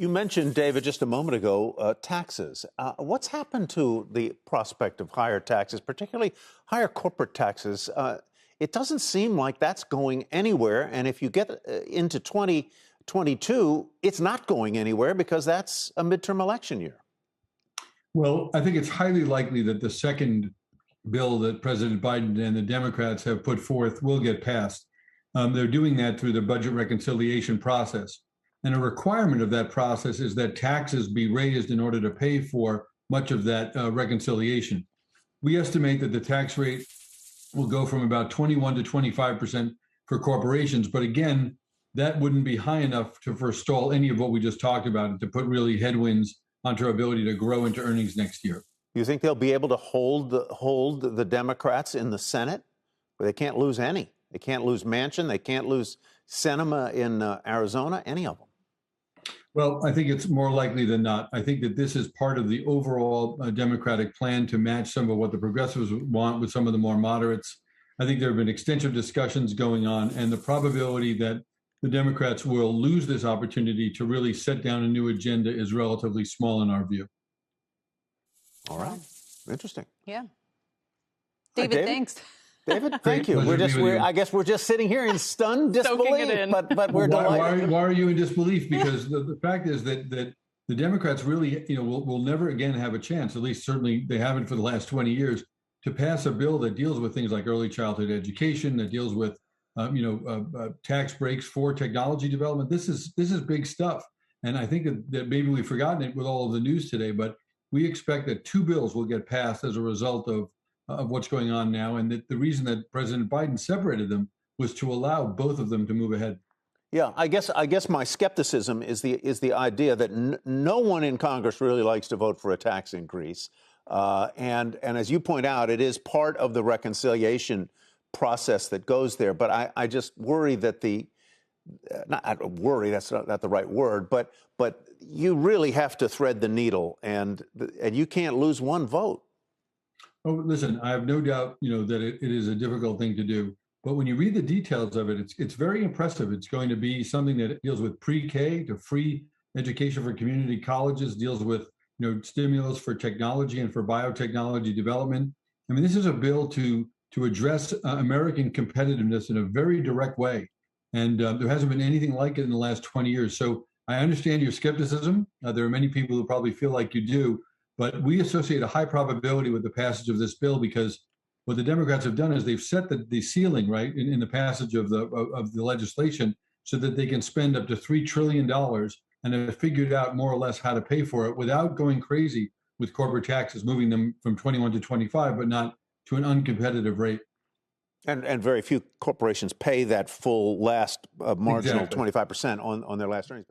You mentioned, David, just a moment ago, taxes. What's happened to the prospect of higher taxes, particularly higher corporate taxes? It doesn't seem like that's going anywhere. And if you get into 2022, it's not going anywhere because that's a midterm election year. Well, I think it's highly likely that the second bill that President Biden and the Democrats have put forth will get passed. They're doing that through the budget reconciliation process. And a requirement of that process is that taxes be raised in order to pay for much of that reconciliation. We estimate that the tax rate will go from about 21 to 25% for corporations. But again, that wouldn't be high enough to forestall any of what we just talked about and to put really headwinds onto our ability to grow into earnings next year. You think they'll be able to hold the Democrats in the Senate? Where they can't lose any. They can't lose Manchin. They can't lose Sinema in Arizona, any of them. Well, I think it's more likely than not. I think that this is part of the overall Democratic plan to match some of what the progressives want with some of the more moderates. I think there have been extensive discussions going on, and the probability that the Democrats will lose this opportunity to really set down a new agenda is relatively small in our view. All right. Interesting. Yeah. Hi, David, thanks. David, thank you. I guess we're just sitting here in stunned disbelief, but we're delighted. Why are you in disbelief? Because the fact is that the Democrats really, will never again have a chance, at least certainly they haven't for the last 20 years, to pass a bill that deals with things like early childhood education, that deals with, tax breaks for technology development. This is big stuff. And I think that maybe we've forgotten it with all of the news today, but we expect that 2 bills will get passed as a result of what's going on now, and that the reason that President Biden separated them was to allow both of them to move ahead. Yeah, I guess my skepticism is the idea that no one in Congress really likes to vote for a tax increase, and as you point out, it is part of the reconciliation process that goes there. But I just worry that not worry, that's not the right word, but you really have to thread the needle, and you can't lose one vote. Oh, listen, I have no doubt, that it is a difficult thing to do. But when you read the details of it, it's very impressive. It's going to be something that deals with pre-K to free education for community colleges, deals with, stimulus for technology and for biotechnology development. I mean, this is a bill to address American competitiveness in a very direct way. And there hasn't been anything like it in the last 20 years. So I understand your skepticism. There are many people who probably feel like you do. But we associate a high probability with the passage of this bill because what the Democrats have done is they've set the ceiling, right, in the passage of the legislation so that they can spend up to $3 trillion and have figured out more or less how to pay for it without going crazy with corporate taxes, moving them from 21 to 25, but not to an uncompetitive rate. And very few corporations pay that full last marginal Exactly. 25% on their last earnings.